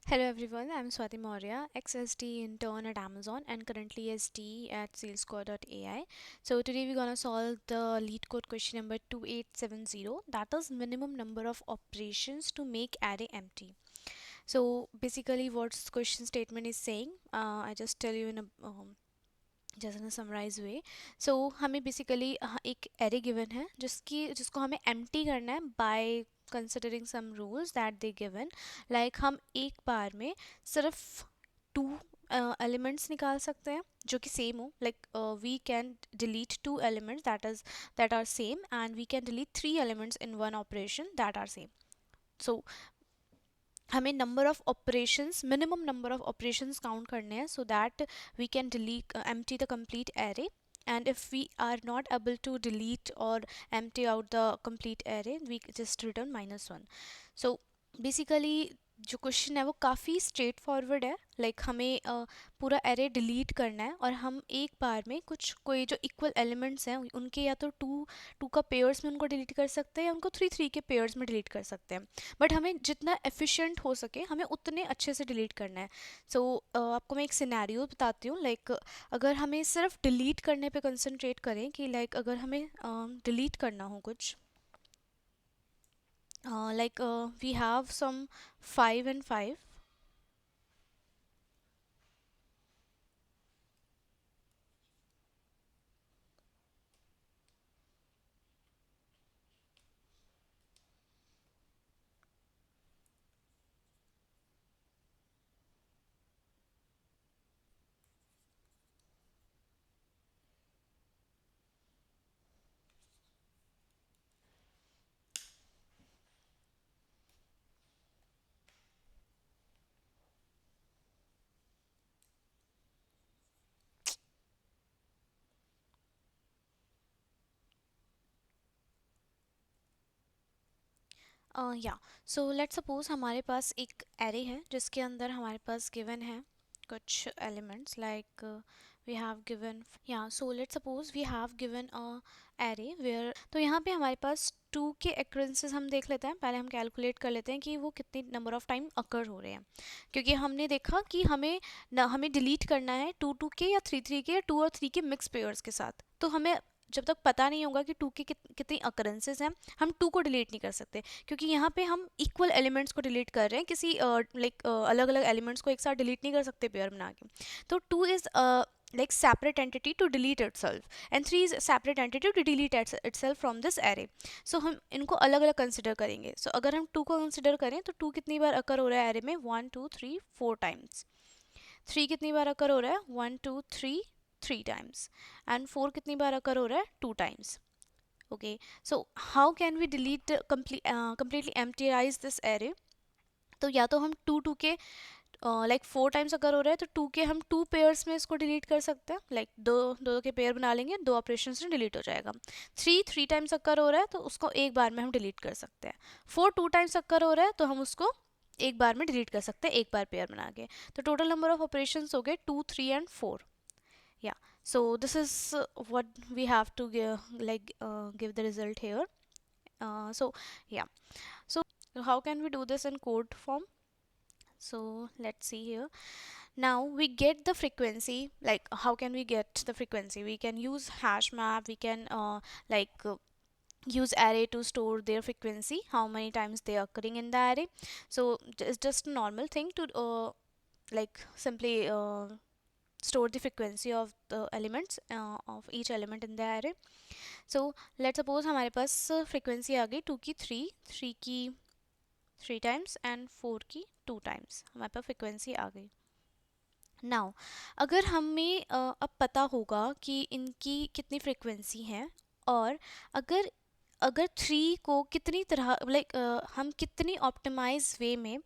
Hello everyone, I'm Swati Maurya, ex-SD intern at Amazon and currently SD at salescore.ai. So today we're gonna solve the lead code question number 2870, that is minimum number of operations to make array empty. So basically what this question statement is saying, I just tell you in a जैसे ना summarise हुए सो हमें basically एक array given है जिसको हमें empty करना है by considering some rules that they given like हम एक बार में सिर्फ टू एलिमेंट्स निकाल सकते हैं जो कि सेम हो like we can delete two elements that are same and we can delete three elements in one operation that are same so हमें number of operations minimum number of operations count करने हैं so that we can delete empty the complete array and if we are not able to delete or empty out the complete array we just return -1. So basically जो question है वो काफ़ी straight forward है like हमें पूरा array delete करना है और हम एक बार में कोई जो इक्वल एलिमेंट्स हैं उनके या तो टू टू का पेयर्स में उनको डिलीट कर सकते हैं या उनको थ्री थ्री के पेयर्स में डिलीट कर सकते हैं बट हमें जितना एफिशिएंट हो सके हमें उतने अच्छे से डिलीट करना है सो आपको मैं एक सिनेरियो बताती हूँ लाइक अगर हमें सिर्फ डिलीट करने पे कंसंट्रेट करें कि लाइक अगर हमें डिलीट करना हो कुछ like we have some 5 and 5. या सो लेट्स सपोज हमारे पास एक एरे है जिसके अंदर हमारे पास गिवन है कुछ elements like we have given या so let's suppose we have given a array where तो यहाँ पे हमारे पास टू के एक्रेंसेस हम देख लेते हैं पहले हम कैलकुलेट कर लेते हैं कि वो कितनी नंबर ऑफ टाइम अकर हो रहे हैं क्योंकि हमने देखा कि हमें डिलीट करना है टू टू के या थ्री थ्री के या टू और थ्री के मिक्स पेयर्स के साथ तो हमें जब तक पता नहीं होगा कि टू की कितनी अकरेंसेस हैं हम टू को डिलीट नहीं कर सकते क्योंकि यहाँ पे हम इक्वल एलिमेंट्स को डिलीट कर रहे हैं किसी लाइक अलग अलग एलिमेंट्स को एक साथ डिलीट नहीं कर सकते पेयर बना के तो two is like separate entity to delete itself and 3 is a separate entity to delete itself from this array so हम इनको अलग अलग कंसिडर करेंगे so अगर हम 2 को कंसिडर करें तो 2 कितनी बार अकर हो रहा है एरे में 1 2 3 4 टाइम्स 3 कितनी बार अकर हो रहा है 1 2 3 3 टाइम्स एंड 4 कितनी बार अकर हो रहा है 2 times okay so how can we delete completely emptiize this array तो या तो हम टू टू के लाइक फोर टाइम्स अगर हो रहा है तो टू के हम टू पेयर्स में इसको डिलीट कर सकते हैं लाइक दो दो के पेयर बना लेंगे दो ऑपरेशन में डिलीट हो जाएगा थ्री थ्री टाइम्स अक्कर हो रहा है तो उसको एक बार में हम डिलीट कर सकते हैं फोर टू टाइम्स अक्कर हो रहा है तो हम उसको एक बार में डिलीट कर सकते हैं एक बार पेयर बना के तो टोटल नंबर ऑफ ऑपरेशन हो गए 2 3 and 4 yeah so this is what we have to give the result here so yeah so how can we do this in code form so let's see here now we get the frequency like how can we get the frequency we can use hash map we can use array to store their frequency how many times they are occurring in the array so it's just a normal thing to simply store the frequency of the elements of each element in the array so let's suppose हमारे पास frequency आ गई 2 की 3 की 3 times and 4 की 2 times हमारे पास frequency आ गई now अगर हमें अब पता होगा कि इनकी कितनी फ्रिक्वेंसी है और अगर अगर थ्री को कितनी तरह हम कितनी ऑप्टिमाइज वे में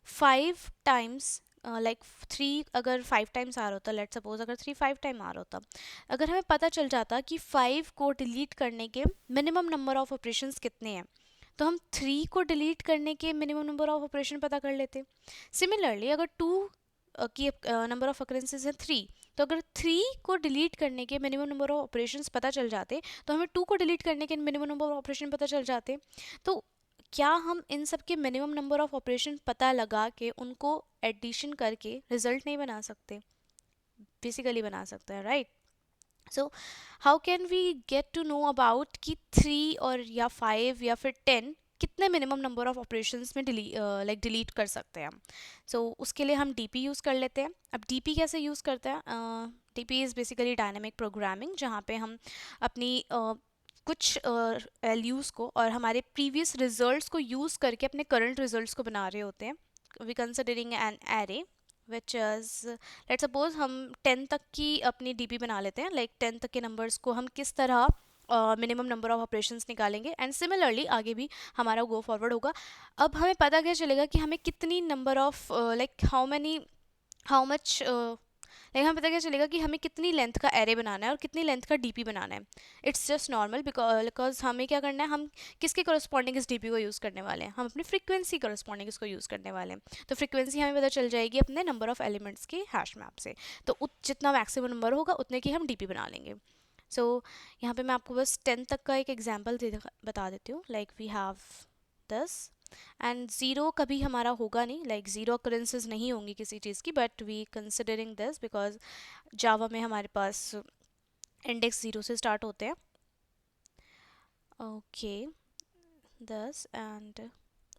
5 टाइम्स लाइक थ्री अगर 5 टाइम्स आ रहा होता लेट सपोज अगर थ्री 5 टाइम आ रहा होता अगर हमें पता चल जाता कि 5 को डिलीट करने के मिनिमम नंबर ऑफ ऑपरेशंस कितने हैं तो हम 3 को डिलीट करने के मिनिमम नंबर ऑफ ऑपरेशन पता कर लेते सिमिलरली अगर 2 की नंबर ऑफ अकरेंसेज है 3 तो अगर 3 को डिलीट करने के मिनिमम नंबर ऑफ ऑपरेशंस पता चल जाते तो हमें 2 को डिलीट करने के मिनिमम नंबर ऑफ ऑपरेशन पता चल जाते तो क्या हम इन सब के मिनिमम नंबर ऑफ ऑपरेशन पता लगा के उनको एडिशन करके रिजल्ट नहीं बना सकते? बेसिकली बना सकते हैं, right? So how can we get to know about कि 3 और या 5 या फिर 10 कितने मिनिमम नंबर ऑफ ऑपरेशंस में डिलीट कर सकते हैं हम? उसके लिए हम डीपी यूज़ कर लेते हैं। अब डीपी कैसे यूज़ करते हैं? DP is basically dynamic programming, जहाँ पे हम अपनी कुछ वैल्यूज़ को और हमारे प्रीवियस रिजल्ट्स को यूज़ करके अपने करंट रिजल्ट्स को बना रहे होते हैं। We considering an array which is, let's suppose हम 10 तक की अपनी डीपी बना लेते हैं, लाइक 10 तक के नंबर्स को हम किस तरह मिनिमम नंबर ऑफ ऑपरेशंस निकालेंगे, एंड सिमिलरली आगे भी हमारा गो फॉरवर्ड होगा। अब हमें पता क्या चलेगा कि हमें कितनी number of like how much like हमें पता क्या चलेगा कि हमें कितनी लेंथ का एरे बनाना है और कितनी लेंथ का डीपी बनाना है। इट्स जस्ट नॉर्मल, बिकॉज हमें क्या करना है, हम किसके करस्पॉन्डिंग इस डीपी को यूज़ करने वाले हैं, हम अपनी फ्रीक्वेंसी करस्पॉन्डिंग इसको यूज़ करने वाले हैं। तो फ्रीक्वेंसी हमें पता चल जाएगी अपने नंबर ऑफ एलिमेंट्स के हैश मैप से। तो जितना मैक्सिमम नंबर होगा उतने की हम डीपी बना लेंगे। यहाँ पे मैं आपको बस 10 तक का एक एग्जाम्पल बता देती हूँ। Like we have 10 and zero कभी हमारा होगा नहीं, लाइक ज़ीरो अकरेंसेस नहीं होंगी किसी चीज़ की, but we considering this because Java में हमारे पास इंडेक्स 0 से स्टार्ट होते हैं। ओके, 10 एंड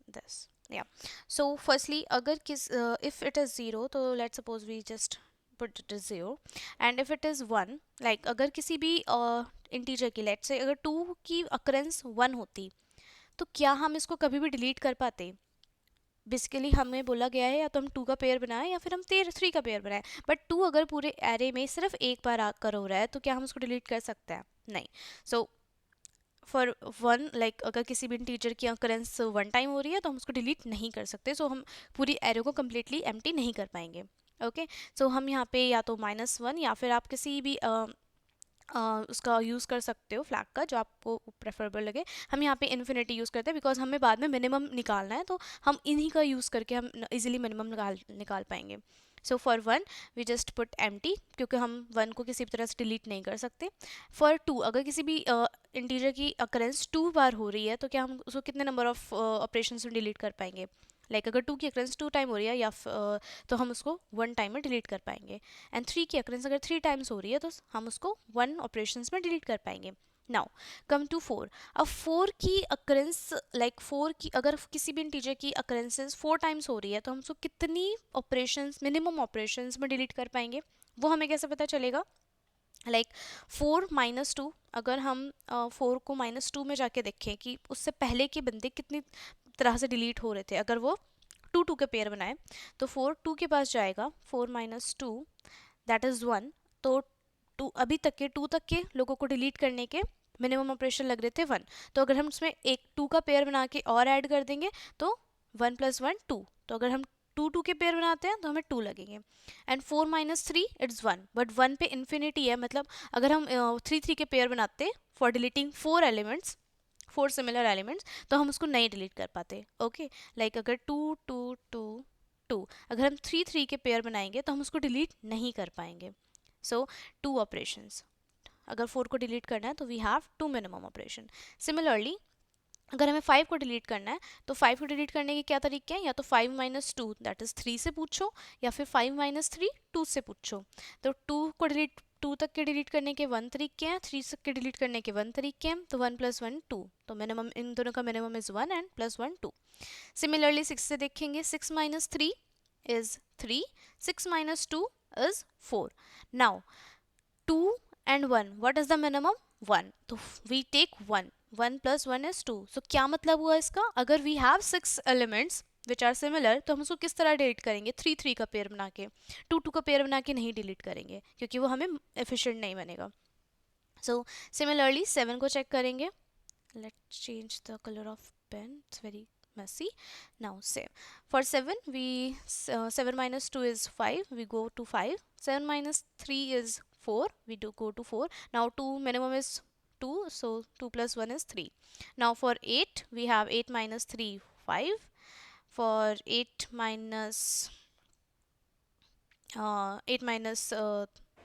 10, या सो फर्स्टली अगर if it is 0, तो let's suppose we just put it as 0, and if it is 1, like अगर किसी भी इंटीजर की, let's say अगर 2 की अकरेंस 1 होती, तो क्या हम इसको कभी भी डिलीट कर पाते? बेसिकली हमें बोला गया है या तो हम 2 का पेयर बनाएं या फिर हम 3 का पेयर बनाएं, बट 2 अगर पूरे एरे में सिर्फ एक बार आकर हो रहा है तो क्या हम उसको डिलीट कर सकते हैं? नहीं। सो फॉर 1, लाइक अगर किसी भी टीचर की अकरेंस 1 टाइम हो रही है तो हम उसको डिलीट नहीं कर सकते। हम पूरी एरे को कम्प्लीटली एम्प्टी नहीं कर पाएंगे। ओके, हम यहाँ पे या तो -1 या फिर आप किसी भी उसका यूज़ कर सकते हो फ्लैग का, जो आपको प्रेफरेबल लगे। हम यहाँ पे इन्फिनिटी यूज़ करते हैं बिकॉज हमें बाद में मिनिमम निकालना है, तो हम इन्हीं का यूज़ करके हम इजीली मिनिमम निकाल पाएंगे। For 1 we just put empty, क्योंकि हम 1 को किसी भी तरह से डिलीट नहीं कर सकते। फॉर 2, अगर किसी भी इंटीजर की अकरेंस 2 बार हो रही है तो क्या हम उसको कितने नंबर ऑफ ऑपरेशंस में डिलीट कर पाएंगे? लाइक अगर 2 की अकरेंस 2 टाइम हो रही है या तो हम उसको 1 टाइम में डिलीट कर पाएंगे। एंड 3 की अकरेंस अगर 3 टाइम्स हो रही है तो हम उसको 1 ऑपरेशंस में डिलीट कर पाएंगे। Now come to 4। अब 4 की अकरेंस, लाइक 4 की अगर किसी भी इंटीजर की अकरेंसेस 4 टाइम्स हो रही है तो हम उसको कितनी ऑपरेशंस, मिनिमम ऑपरेशंस में डिलीट कर पाएंगे? वो हमें कैसे पता चलेगा? लाइक 4 माइनस 2, अगर हम 4 को -2 में जाके देखें कि उससे पहले के बंदे कितनी तरह से डिलीट हो रहे थे, अगर वो 2 के पेयर बनाए तो 4 2 के पास जाएगा, 4 माइनस 2 दैट इज़ 1। तो 2 अभी तक के 2 तक के लोगों को डिलीट करने के मिनिमम ऑपरेशन लग रहे थे 1। तो अगर हम उसमें एक 2 का पेयर बना के और ऐड कर देंगे तो 1 + 1 2। तो अगर हम 2 के पेयर बनाते हैं तो हमें 2 लगेंगे। एंड 4 माइनस 3 इट्स 1, बट 1 पे इन्फिनिटी है, मतलब अगर हम 3 के पेयर बनाते for deleting 4 elements, 4 similar elements, तो हम उसको नहीं डिलीट कर पाते। ओके, लाइक अगर 2 2 2 2, अगर हम 3 के पेयर बनाएंगे तो हम उसको डिलीट नहीं कर पाएंगे। 2 ऑपरेशंस। अगर 4 को डिलीट करना है तो we have 2 minimum operation. Similarly अगर हमें 5 को डिलीट करना है तो 5 को डिलीट करने के क्या तरीके हैं? या तो 5 माइनस 2 दैट इज़ 3 से पूछो, या फिर 5 माइनस 3 2 से पूछो। तो 2 को डिलीट, 2 तक के डिलीट करने के 1 तरीके हैं, 3 तक के डिलीट करने के 1 तरीके हैं। तो 1 + 1 2, तो मिनिमम इन दोनों का मिनिमम इज़ 1 एंड +1 2। सिमिलरली 6 से देखेंगे, 6 minus 3 is 3, 6 minus 2 is 4। Now 2 and 1, what is the minimum? 1, तो we take 1, 1 + 1 is 2। So क्या मतलब हुआ इसका? अगर we have 6 elements which are similar तो हम उसको किस तरह डिलीट करेंगे? 3 का पेयर बना के, 2 का पेयर बना के नहीं डिलीट करेंगे, क्योंकि वो हमें एफिशिएंट नहीं बनेगा। सिमिलरली 7 को चेक करेंगे। Let's change the color of pen, it's very messy. Now for 7 we 7 minus 2 is 5, we go to 5. 7 minus 3 is 4, we do go to 4. Now 2 minimum is 2, so 2 + 1 is 3. Now for 8 we have 8 minus 3 5. For 8 minus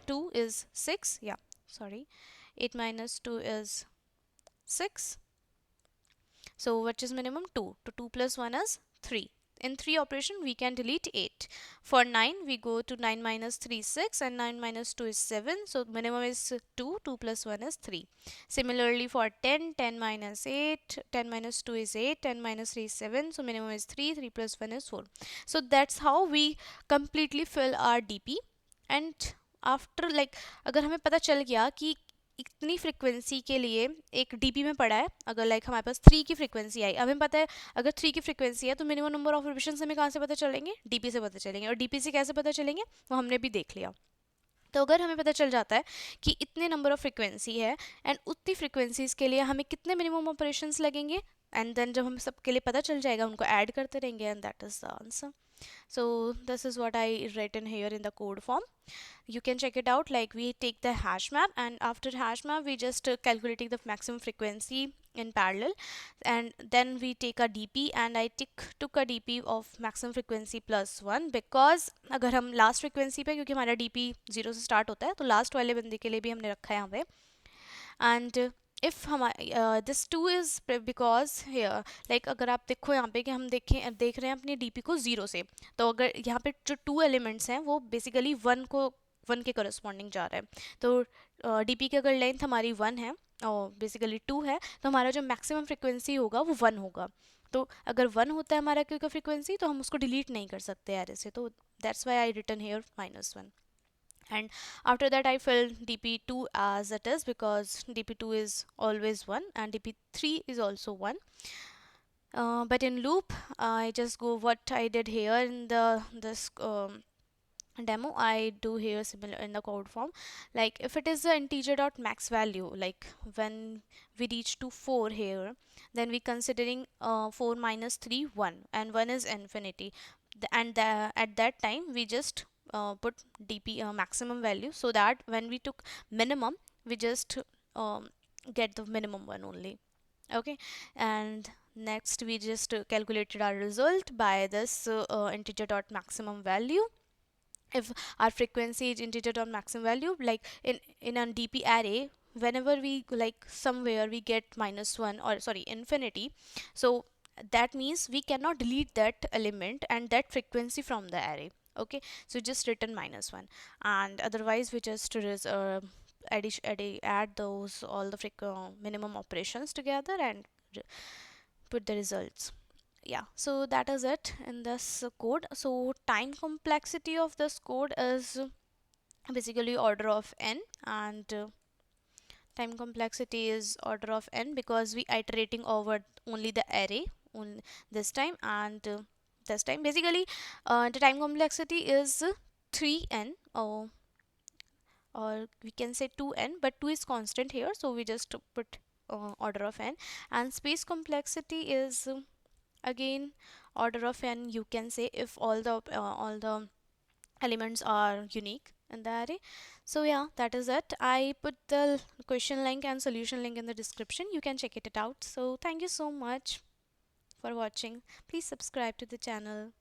2 is 6, yeah, sorry, 8 minus 2 is 6. So what is minimum? 2. To 2 plus 1 is 3. In 3 operation we can delete 8. For 9 we go to 9 minus 3 6 and 9 minus 2 is 7. So minimum is 2. 2 plus 1 is 3. Similarly for 10, 10 minus 8, 10 minus 2 is 8, 10 minus 3 is 7. So minimum is 3. 3 plus 1 is 4. So that's how we completely fill our DP. And after अगर हमें पता चल गया कि इतनी frequency के लिए एक डीपी में पड़ा है, अगर हमारे पास 3 की फ्रिक्वेंसी आई, अब हमें पता है अगर 3 की फ्रिक्वेंसी है तो मिनिमम नंबर ऑफ रिपीशंस हमें कहाँ से पता चलेंगे? डीपी से पता चलेंगे। और डीपी से कैसे पता चलेंगे वो हमने भी देख लिया। तो अगर हमें पता चल जाता है कि इतने नंबर ऑफ फ्रिक्वेंसी है एंड उतनी फ्रिक्वेंसीज के लिए हमें कितने मिनिमम ऑपरेशंस लगेंगे, एंड देन जब हम सबके लिए पता चल जाएगा उनको ऐड करते रहेंगे, and that is the answer. So this is what I written here in the code form. You can check it out. Like, we take the hash map, and after hash map we just calculating the maximum frequency in parallel, and then we take a dp, and I took a dp of maximum frequency plus 1, because अगर हम last frequency पे, क्योंकि हमारा dp 0 से start होता है, तो last वाले बंदे के लिए भी हमने रखा है यहाँ पे. And if हम this 2 is because here, like अगर आप देखो यहाँ पे कि हम देख रहे हैं अपनी डीपी को 0 से, तो अगर यहाँ पे जो 2 एलिमेंट्स हैं वो बेसिकली 1 के करस्पॉन्डिंग जा रहा है. तो डीपी की अगर लेंथ हमारी 1 है और बेसिकली 2 है, तो हमारा जो मैक्सिमम फ्रिक्वेंसी होगा वो 1 होगा. तो अगर 1 होता है हमारा क्यू का फ्रिक्वेंसी, तो हम उसको डिलीट नहीं कर सकते एरे से. तो that's why I written here -1. And after that I fill dp2 as it is, because dp2 is always 1 and dp3 is also 1. But in loop I just go what I did here in this demo. I do here similar in the code form. Like, if it is the integer dot max value, like when we reach to 4 here, then we considering 4 minus 3 1, and 1 is infinity. At that time we just put dp maximum value, so that when we took minimum we just get the minimum one only. Okay, and next we just calculated our result by this integer dot maximum value. If our frequency is integer dot maximum value, like in a dp array, whenever we somewhere we get -1, or sorry, infinity, so that means we cannot delete that element and that frequency from the array. Okay, so just written -1, and otherwise we just add those all the minimum operations together and put the results. Yeah, so that is it in this code. So time complexity of this code is basically order of n, and time complexity is order of n because we iterating over only the array on this time, and this time basically the time complexity is 3n, or we can say 2n, but 2 is constant here, so we just put order of n. And space complexity is again order of n, you can say, if all the elements are unique in the array. So yeah, that is it. I put the question link and solution link in the description. You can check it out. So thank you so much for watching. Please subscribe to the channel.